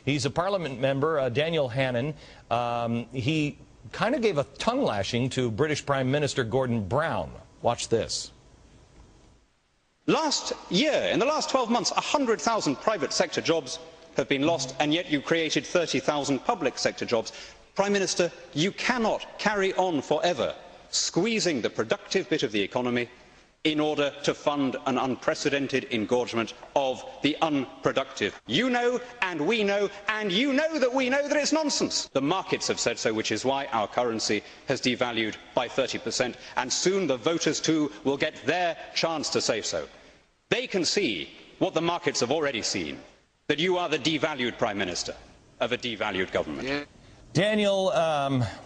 He's a parliament member, Daniel Hannan. He kind of gave a tongue lashing to British Prime Minister Gordon Brown. Watch this. Last year, in the last 12 months, 100,000 private sector jobs have been lost, and yet you created 30,000 public sector jobs. Prime Minister, you cannot carry on forever squeezing the productive bit of the economy in order to fund an unprecedented engorgement of the unproductive. You know, and you know that we know that it's nonsense. The markets have said so, which is why our currency has devalued by 30%, and soon the voters too will get their chance to say so. They can see what the markets have already seen, that you are the devalued Prime Minister of a devalued government. Yeah. Daniel,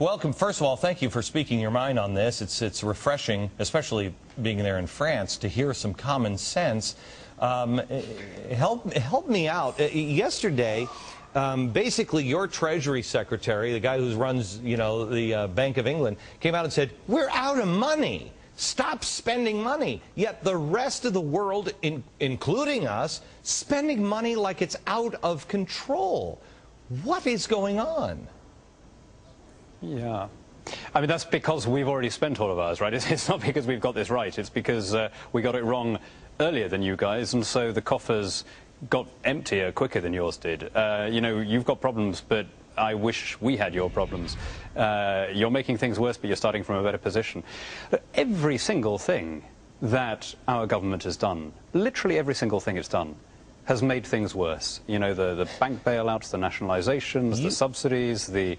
welcome. First of all, thank you for speaking your mind on this. It's refreshing, especially being there in France, to hear some common sense. Help me out. Yesterday, basically your Treasury Secretary, the guy who runs, the Bank of England, came out and said, "We're out of money. Stop spending money." Yet the rest of the world, including us, spending money like it's out of control. What is going on? Yeah. I mean, that's because we've already spent all of ours, right? It's not because we've got this right. It's because we got it wrong earlier than you guys, and so the coffers got emptier quicker than yours did. You've got problems, but I wish we had your problems. You're making things worse, but you're starting from a better position. Every single thing that our government has done, literally every single thing it's done, has made things worse. The bank bailouts, the nationalizations, the subsidies, the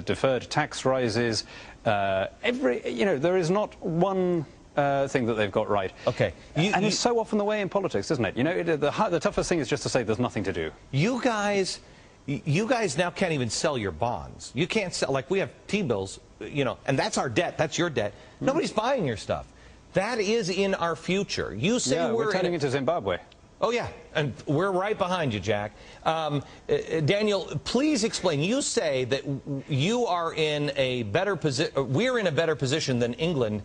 deferred tax rises. There is not one thing that they've got right. Okay. And it's so often the way in politics, isn't it? The toughest thing is just to say there's nothing to do. You guys now can't even sell your bonds. You can't sell, like we have T-bills, and that's our debt, that's your debt. Nobody's buying your stuff. That is in our future. You say we're turning into Zimbabwe. Oh, yeah, and we're right behind you, Jack. Daniel, please explain. You say that you are in a better position, we're in a better position than England,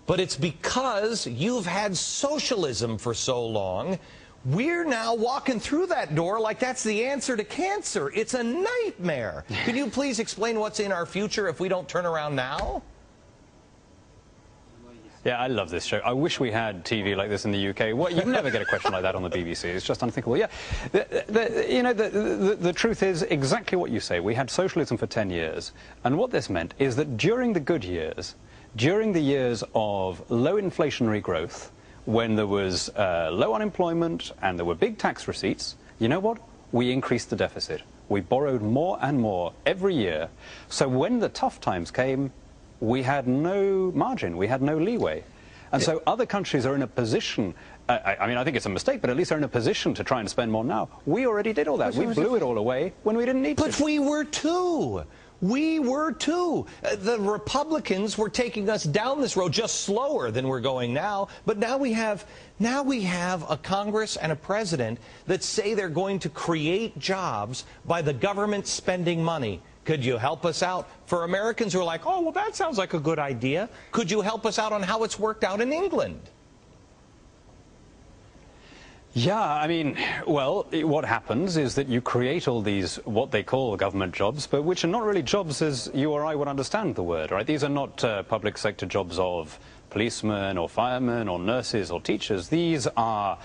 but it's because you've had socialism for so long. We're now walking through that door like that's the answer to cancer. It's a nightmare. Can you please explain what's in our future if we don't turn around now? Yeah, I love this show. I wish we had TV like this in the UK. Well, you never get a question like that on the BBC. It's just unthinkable. Yeah, the truth is exactly what you say. We had socialism for 10 years. And what this meant is that during the good years, during the years of low inflationary growth, when there was low unemployment and there were big tax receipts, you know what? We increased the deficit. We borrowed more and more every year. So when the tough times came, we had no margin, we had no leeway. And so other countries are in a position, I think it's a mistake, but at least they're in a position to try and spend more now. We already did all that. We blew it all away when we didn't need to. But we were too. We were too. The Republicans were taking us down this road just slower than we're going now. But now we have a Congress and a president that say they're going to create jobs by the government spending money. Could you help us out? For Americans who are like, oh, well, that sounds like a good idea, could you help us out on how it's worked out in England? Yeah, I mean, well, what happens is that you create all these, what they call government jobs, but which are not really jobs as you or I would understand the word, right? These are not public sector jobs of policemen or firemen or nurses or teachers. These are,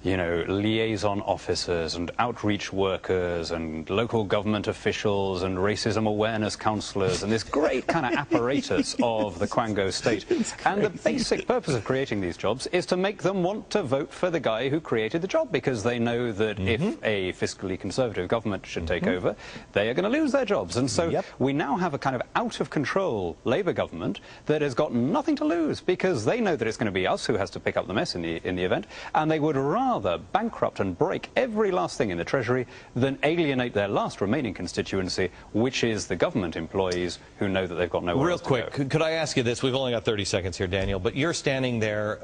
liaison officers and outreach workers and local government officials and racism awareness counsellors and this great kind of apparatus of the Quango state. And the basic purpose of creating these jobs is to make them want to vote for the guy who created the job, because they know that if a fiscally conservative government should take over, they are going to lose their jobs. And so we now have a kind of out-of-control Labour government that has got nothing to lose, because they know that it's going to be us who has to pick up the mess in the event, and they would rather bankrupt and break every last thing in the Treasury than alienate their last remaining constituency, which is the government employees who know that they've got nowhere else to go. Real quick, could I ask you this? We've only got 30 seconds here, Daniel, but you're standing there,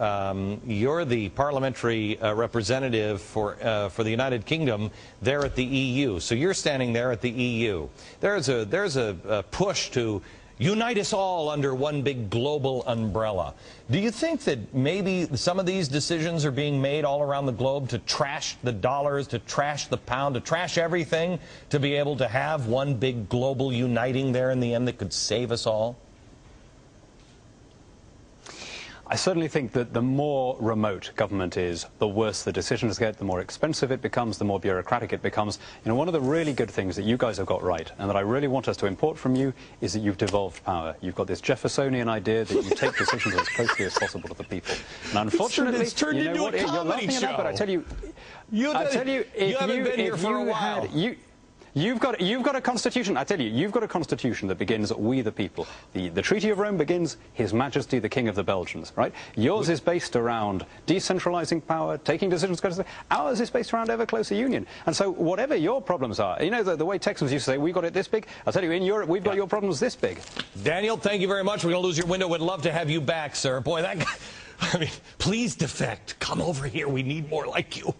you're the parliamentary representative for the United Kingdom there at the EU. So you're standing there at the EU. There's a push to unite us all under one big global umbrella. Do you think that maybe some of these decisions are being made all around the globe to trash the dollars, to trash the pound, to trash everything, to be able to have one big global uniting there in the end that could save us all? I certainly think that the more remote government is, the worse the decisions get, the more expensive it becomes, the more bureaucratic it becomes. You know, one of the really good things that you guys have got right, and that I really want us to import from you, is that you've devolved power. You've got this Jeffersonian idea that you take decisions as closely as possible to the people. And unfortunately, it's turned you know into what, a you're comedy laughing show. at that, but I tell you, You haven't been here for a while. You've got a constitution. I tell you, you've got a constitution that begins "We the people." The Treaty of Rome begins "His Majesty the King of the Belgians." Right? Yours is based around decentralizing power, taking decisions. Ours is based around ever closer union. And so, whatever your problems are, you know the way Texans used to say, "We got it this big." I'll tell you, in Europe, we've got your problems this big. Daniel, thank you very much. We're going to lose your window. Would love to have you back, sir. Boy, that guy. I mean, please defect. Come over here. We need more like you.